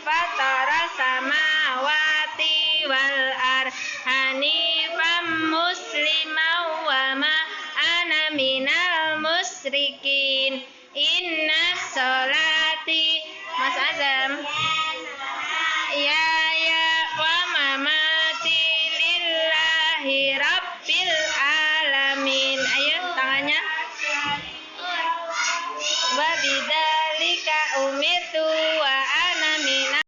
fatara samawati wal ardh hanifan musliman wa ma ana minal musyrikin. Inna sholati Mas Azam ya wa mamati lillahi rabbil alamin. Ayo tangannya. Wa bidzalika umirtu wa ana minal.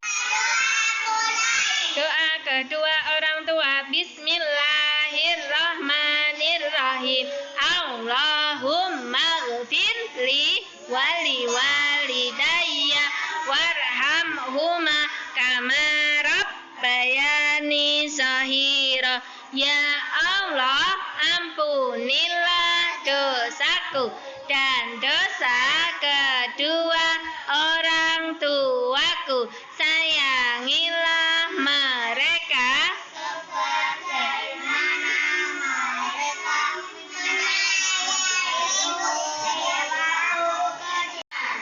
Doa kedua orang tua. Bismillahirrahmanirrahim. Allahumma ghfirli wali walidayya warhamhuma kama rabbayani shahira. Ya Allah, ampunilah dosaku dan dosa kedua orang tuaku. Sayangilah mereka sebagaimana mereka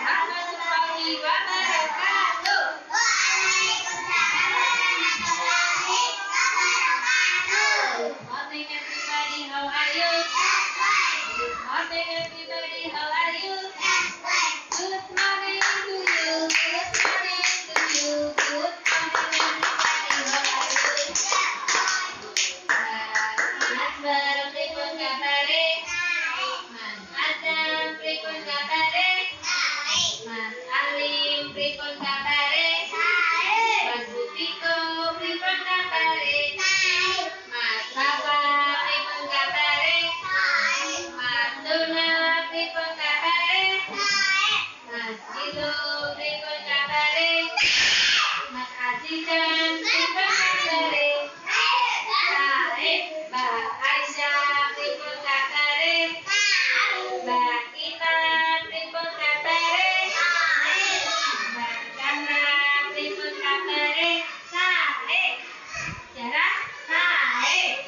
warahmatullahi wabarakatuh. Good morning everybody, how are you? Good morning everybody, how are you? Good morning to you, good morning to you, good morning everybody, how are you? Mas Barok pripun kabare? Mas Adam pripun kabare? Mas Alim pripun kabare? Mas Butiko pripun kabare? Mas Papa pripun kabare? Mas Donald pripun kabare? Mas Jilo pripun kabare? Mas Azidan pripun kabare? Mbak Aisyah pripun kabare? Mbak Ina pripun kabare? Mbak Chandra pripun kabare? Sae. Jarah sae.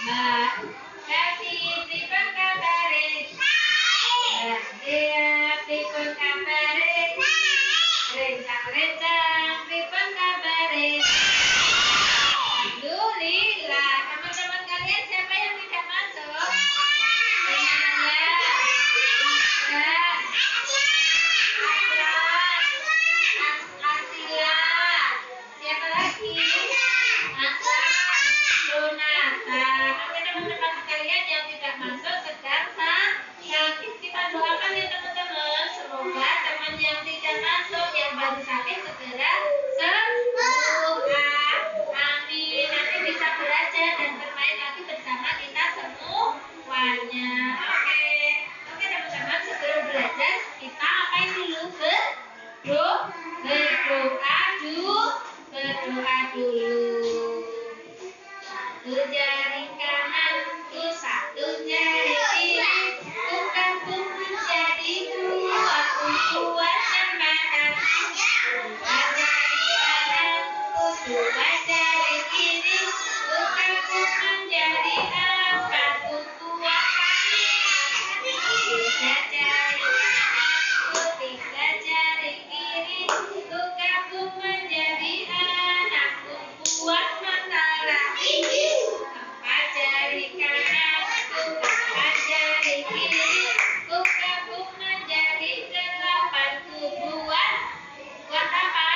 Mbak Kati pripun kabare? Mbak Dea pripun kabare? Rencang-rencang pripun kabare? Alhamdulillah. Teman-teman kalian siapa yang tidak masuk? Renaya, Asila, siapa lagi? Hasan, Donata. Oke teman-teman kalian yang tidak masuk sedang sakit, kita doakan ya teman-teman. Semoga teman yang tidak masuk, yang baru sakit segera sembuh. Amin. Nanti bisa belajar dan bermain lagi bersama kita semuanya. Oke teman-teman, sebelum belajar kita apain dulu? Berdoa dulu. Satu jari kananku, satu jari kiri, bukanku menjadi dua, kuat jembatan. Dua jari kananku, dua jari kiri, bukanku menjadi empat, kuat kaki. Tiga jari kananku, tiga jari kiri, bukanku menjadi anak, kuat mentara. Empat jari kananku, empat jari kiri, bukanku menjadi delapan, buat apa?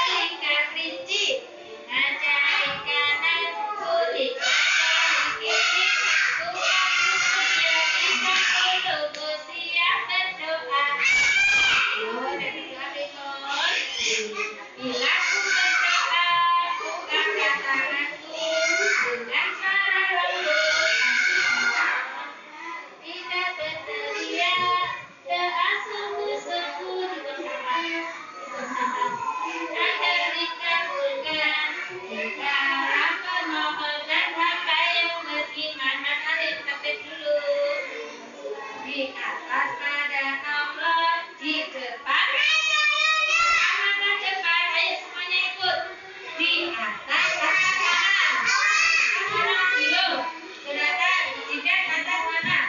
Terikat rinci. Lima jari kananku, lima jari kiri, bukanku menjadi 10, siap berdoa. Ayo dari doa bila ku berdoa, ku angkat tanganku dengan suara lembut. Tidak berteriak, doa sungguh-sungguh bersama. Agar dikabulkan segala permohonan hamba yang beriman. Mas Alim takbir dulu. Di atas pada Allah, di depan mana depan, ayo semuanya ikut. Di atas pada kanan, mana dulu, kelihatan, tidak atas mana?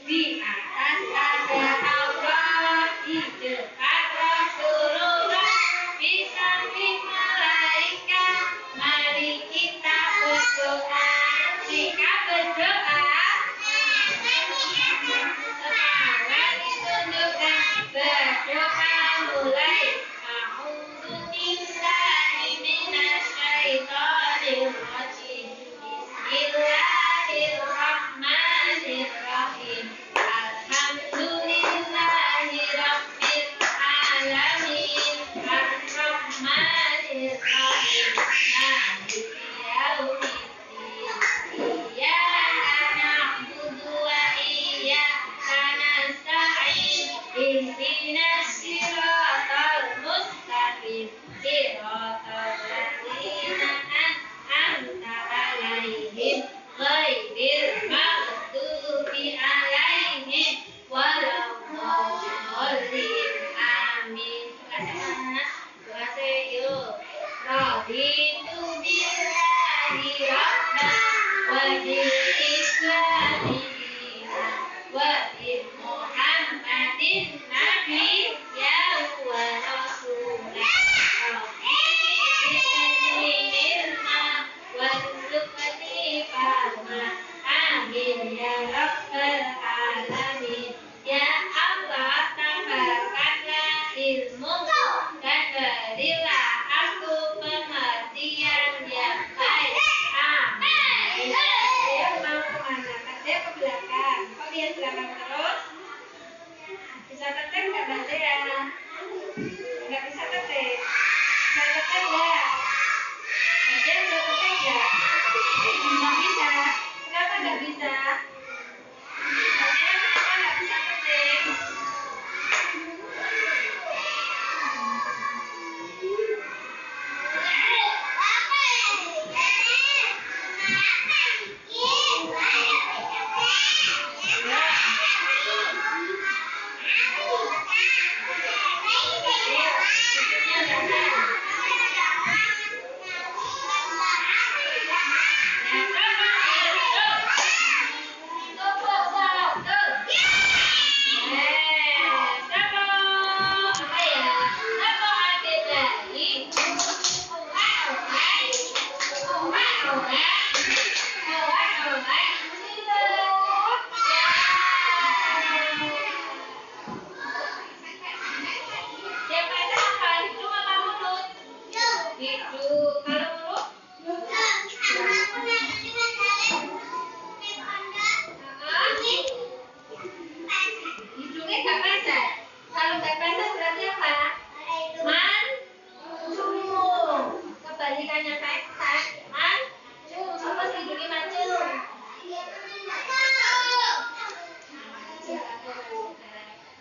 Di atas ada Allah, di depan Rasulullah, di Bismillahirrahmanirrahim. Alhamdulillahirabbil alamin. Ar-Rahmanirrahim. Maliki yaumiddin. Iyyaka na'budu wa iyyaka nasta'in. Ihdinas siratal mustaqim. Siratal ladzina an'amta 'alaihim ghairil maghdubi 'alaihim waladdallin. Amin. Terima kasih yuk. Raditu billahi rabban wa bil islami dinan wa bi Muhammadin nabiyya wa rasulah. Amin ya rabbal alamin. Ya Allah, tambahkanlah ilmumu dan berilah aku pengertian yang baik. Amin. Ayo mau kemana? Katanya ke belakang. Kok lihat belakang terus? Bisa tetep nggak Mbak ya? Nggak bisa tetep. Bisa tetep nggak? Aja bisa tetep nggak? Nggak bisa. Kenapa nggak bisa? Kenapa nggak bisa tetep?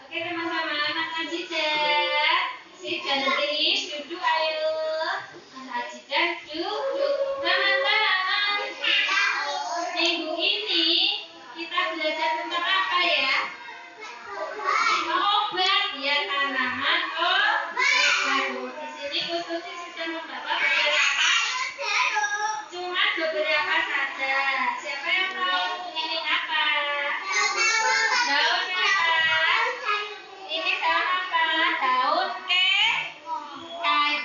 Oke teman-teman, Mas Ajidah, si cantik, duduk ayo. Mas Ajidah duduk. Teman-teman, minggu ini kita belajar tentang apa ya? Obat ya, tanaman obat. Di sini khususnya sudah membawa beberapa saja. Siapa yang tahu ini apa? Daun apa? Ini daun apa? Daun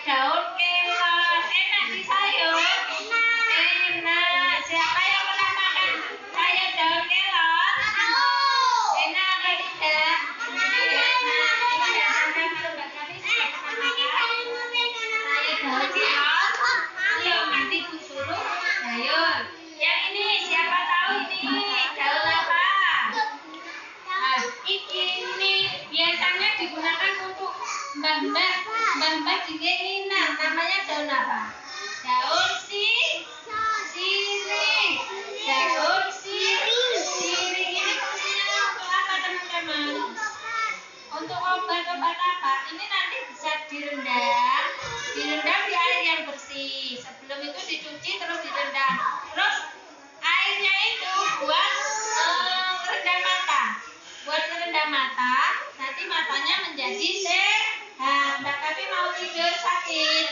daun kelor. Enak di sayur. Enak. Siapa yang pernah makan sayur daun kelor? Enak atau tidak? Enak. Kalau nggak kami sudah pernah makan sayur daun kelor. Yuk nanti Bu suruh sayur. Yang ini siapa tahu ini daun apa? Nah, ini biasanya digunakan untuk mbah-mbah dingin. Namanya daun apa? Daun sirih. Daun sirih ini fungsinya untuk apa teman-teman? Untuk obat-obat apa? Ini nanti bisa direndam di air yang bersih. Sebelum itu dicuci terus direndam. Terus airnya itu buat rendam mata. Buat merendam mata, nanti matanya menjadi sehat. Mbak Kavi mau tidur sakit.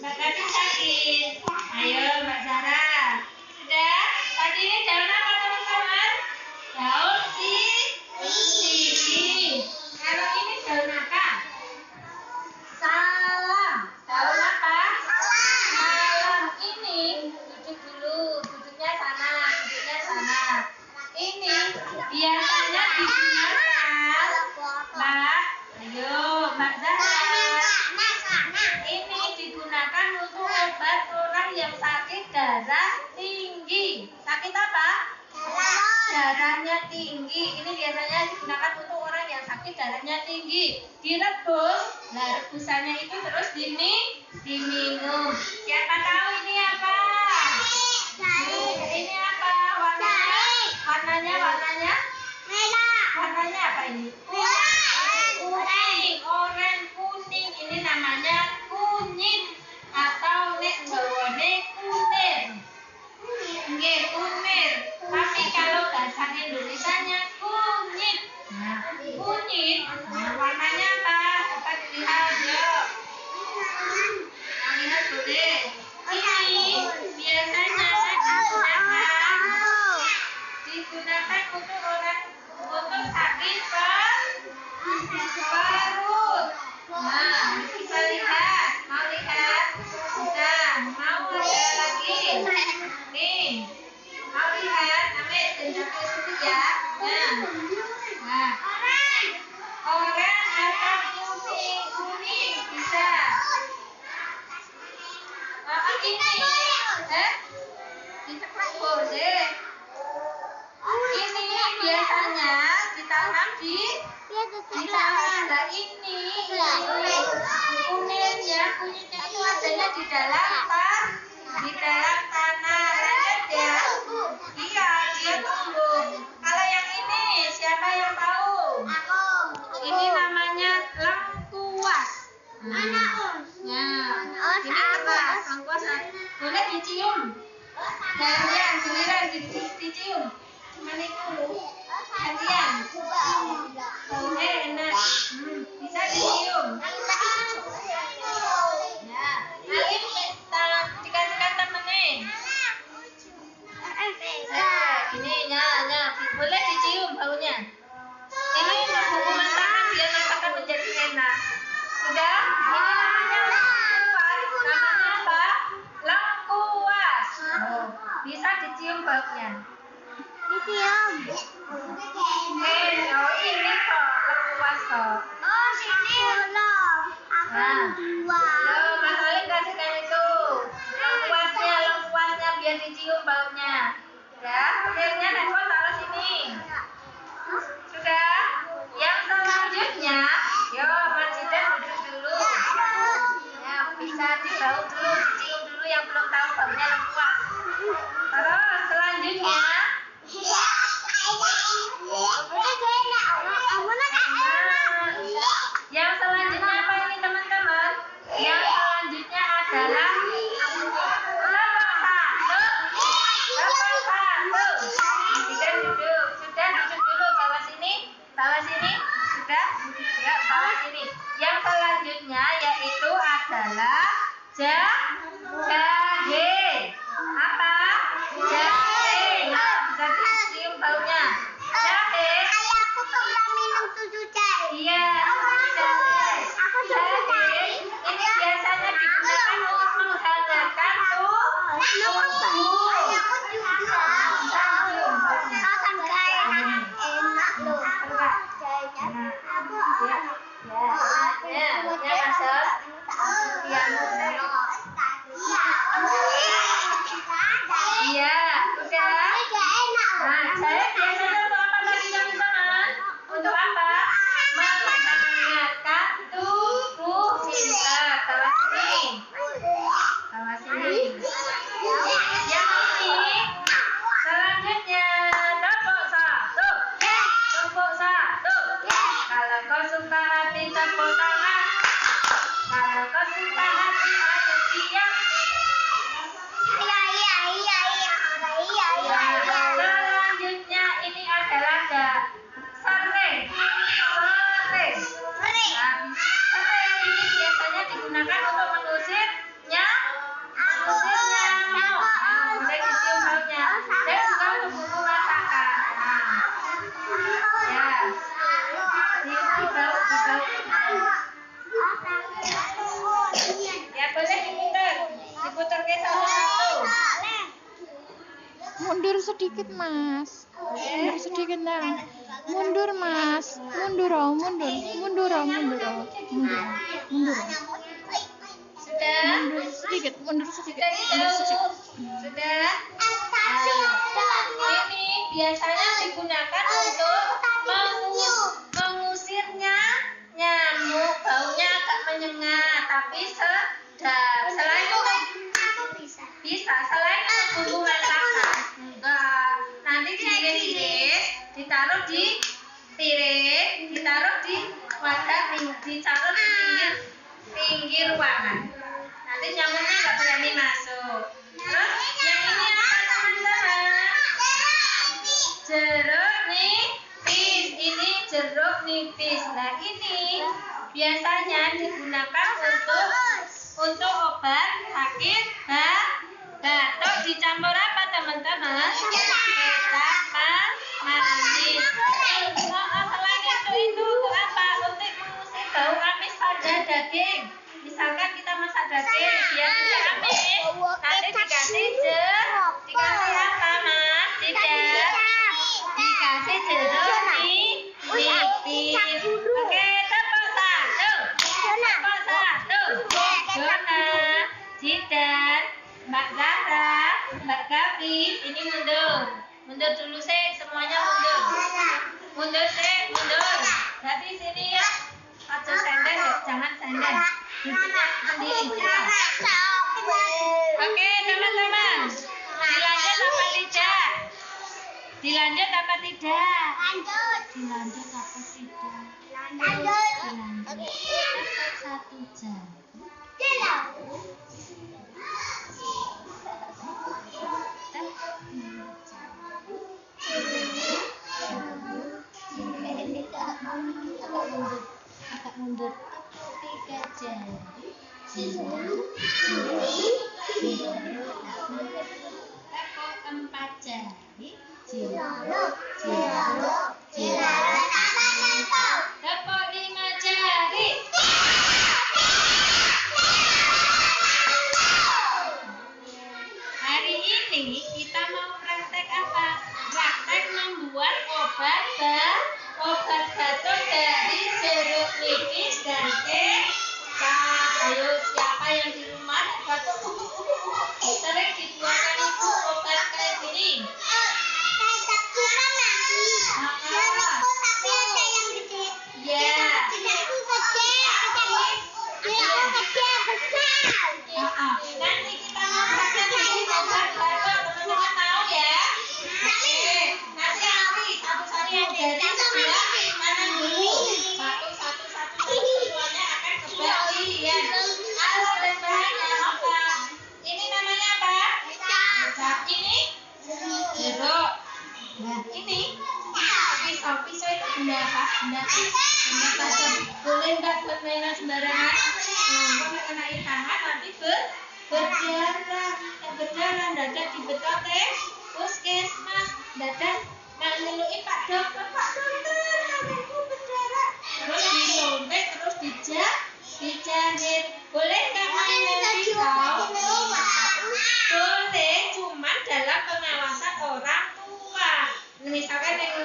Mbak Kavi sakit. Ayo Mbak Zara. Sudah? Tadi ini daun apa teman-teman? Daun sirih. Kalau ini daun apa? Salam. Daun apa? Salam. Ini duduk dulu. Duduknya sana. Ini biasanya digunakan Mbak. Ayo Mbak Zahra. Ini digunakan untuk obat orang yang sakit darah tinggi. Sakit apa? darahnya tinggi. Ini biasanya digunakan untuk orang yang sakit darahnya tinggi. Direbus, nah rebusannya itu terus diminum. Siapa tahu ini apa? Ini apa? Warnanya Merah. warnanya apa ini? Kuning, oranye kuning. Ini namanya kunyit atau nek bawane kunir. Nggih, kunir. Tapi kalau bahasa Indonesianya kunyit. Nah, kunyit. Nah, warnanya apa? Coba dilihat, yuk. Lihat boleh. Ini biasanya digunakan untuk orang untuk sakit perut. Nah, bisa lihat. Mau lihat? Bisa. Mau ada lagi? Nih. Mau lihat? Ambil jendela itu ya. Nah. Oranye atau kuning bisa. Ini. Diceklek boleh. Ini biasanya ditanam di tanah. Nah ini kunirnya itu adanya di dalam tanah. Lanjut ya. Iya, dia tumbuh. Kalau yang ini siapa yang tahu? Ini namanya lengkuas. Ya, ini keras. Lengkuas boleh dicium. Gantian, giliran dicium. Cuman itu gantian. Baunya enak. Bisa dicium. Ya, nanti dikasihkan temennya. Ini boleh dicium baunya. Ini untuk bumbu masakan biar masakan menjadi enak. Sudah? Ini namanya lengkuas. Namanya apa? Lengkuas. Bisa dicium baunya. Ini kok lengkuas kok. Mas Olin kasihkan itu. Lengkuasnya biar dicium baunya. Ya, akhirnya Neko taruh sini. Sudah? Yang selanjutnya, yuk Majidah duduk dulu. Ya, bisa dibau dulu, dicium dulu yang belum tahu baunya lengkuas. Terus selanjutnya, yang selanjutnya apa ini teman-teman? Yang selanjutnya adalah Bawa sini, sudah? Ya, bawa sini. Yang selanjutnya yaitu adalah jahe. Apa? Jahe. Nah, bisa dicium baunya. Jahe. Iya, jahe. Jahe. Ini biasanya digunakan untuk menghangatkan tubuh. Iya, udah. Nah, saya biasanya untuk apa tadi teman-teman? Untuk apa? Menghangatkan tubuh kita. Bawa sini. Yang ini selanjutnya tepuk satu. Kalau kau suka hati tepuk tangan. Kalau kau suka hati ayo diam. Selanjutnya ini adalah serai. Serai ini biasanya digunakan untuk mengusir nyamuk. Boleh dicium baunya. Dan juga untuk bumbu masakan. Ya. Ya boleh diputar ke satu-satu. Mundur sedikit mas, mundur sedikit nah. Mundur mas, mundur. Sudah? Mundur sedikit. Sudah? Ini biasanya digunakan untuk mengusirnya nyamuk, baunya agak menyengat tapi sedap. Selain itu bisa, selain bumbu masakan, enggak. Nanti diiris-iris, ditaruh di piring, ditaruh di wadah, ditaruh di pinggir ruangan. Nanti nyamuknya nggak berani masuk. Terus yang ini apa teman-teman? Jeruk nipis. Ini jeruk nipis. Nah ini biasanya digunakan untuk obat sakit batuk. Dicampur apa teman-teman? Kecap manis. Selain itu untuk apa? Untuk mengusir bau amis pada daging. Misalkan kita masak daging biar tidak amis, nanti dikasih apa mas? Dikasih jeruk nipis. Oke, tepuk satu. Dona, Jidan, Mbak Zahra, Mbak Gavi, ini mundur dulu semuanya mundur. Berarti sini ya, aja senden ya, jangan senden. Duduknya sendiri. Oke teman-teman, dilanjut apa tidak? Dilanjut. Dapat 1 jam. Agak mundur 3 jam. Tepuk 4 jari. Tepuk 5 jari. Hari ini kita mau praktek apa? Praktek membuat obat batuk dari jeruk nipis dan kecap. Ayo, siapa yang di rumah batuk sering dibuatkan ibu obat kayak gini? Nanti kita mau praktek bikin obat batuk, teman-teman tahu ya? Oke, nanti Ari satu-satu dari sebelah kanan dulu. Satu semuanya akan kembali ya. Alat dan bahannya apa? Ini namanya apa? Kecap. Ini jeruk. Nah ini pisau itu benda apa? Benda tajam. Boleh nggak buat mainan sembarangan? Nah, kalau kenai tangan nanti berdarah, dadah di betote puskesmas, dadah ngeluluin Pak Dokter, kakiku berdarah, terus dilontek, terus dijahit. Boleh nggak main pisau? Boleh, cuman dalam pengawasan orang tua. Misalkan yang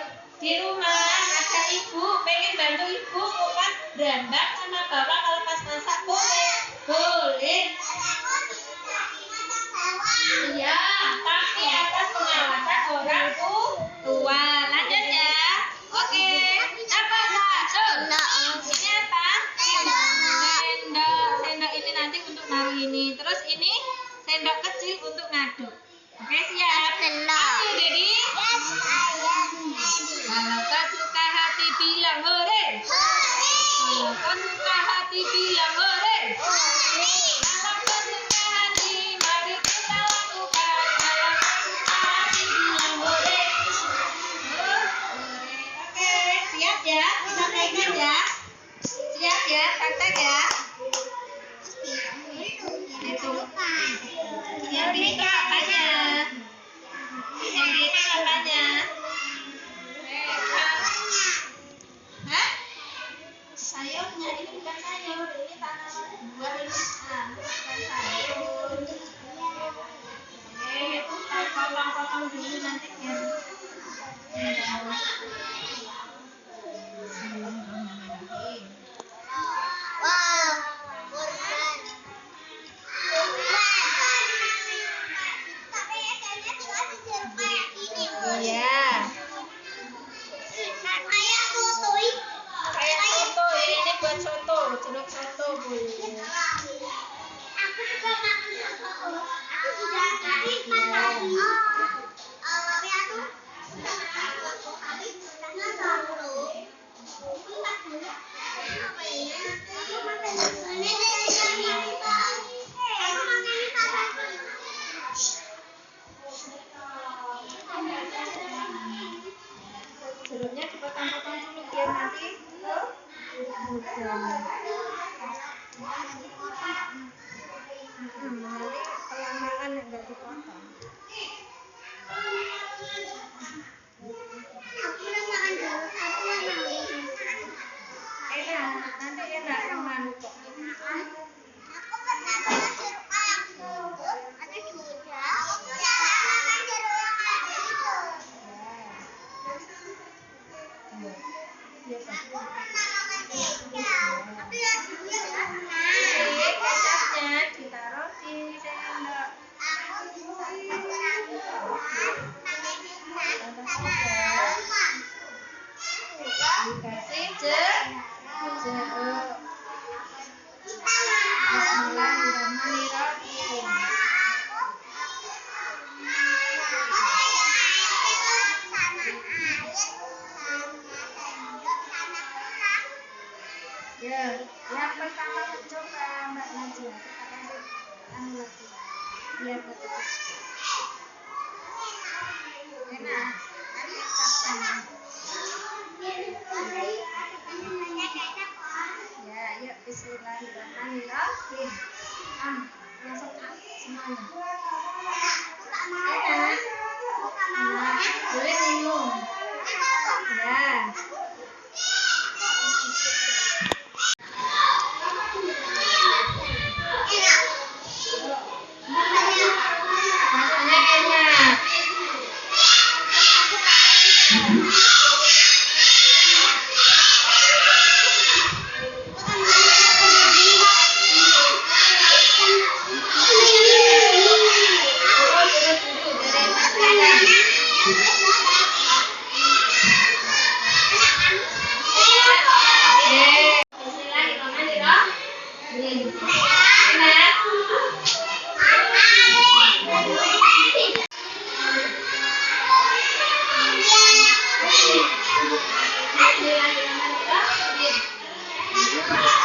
di rumah ada ibu, pengen bantu ibu bukan berambang sama bapak kalau pas masak, boleh. Iya, tapi atas pengawasan orang tua. Lanjut ya. Oke. Apa satu? Ini apa? Sendok ini nanti untuk naruh ini. Terus ini sendok kecil untuk ngaduk. Oke, siap? Ayo, Dedi. Kalau kau suka hati bilang hore. Kalau kau suka hati bilang hore. Kalau kau suka hati, mari kita lakukan. Kalau kau suka hati bilang hore. Oke, siap ya? Kita mainkan ya? Siap ya? Praktek ya? Itu. Yang dihitung apanya? Yang dihitung apanya? Hah? Sayurnya, ini bukan sayur, ini tanaman buah ini. Nah, bukan sayur. Oke, potong-potong dulu nanti biar wow. Jeruknya dipotong-potong dulu biar nanti mudah. Nanti kelamaan enggak dipotong. Enak, nanti enak yang manis kok. Kecapnya ditaruh di sendok. Dikasih jeruk. Bismillahirrahmanirrahim. Ya, yang pertama mencoba Mbak Najwa. Kita kasih anu lagi. Biar betul. Enak. Nanti kacang. Ya, yuk bismillahirrahmanirrahim. Langsung semuanya. Enak. Enak. Boleh minum. Ya. Rasanya enak. Bismillahirrahmanirrahim. Enak. Bismillahirrahmanirrahim.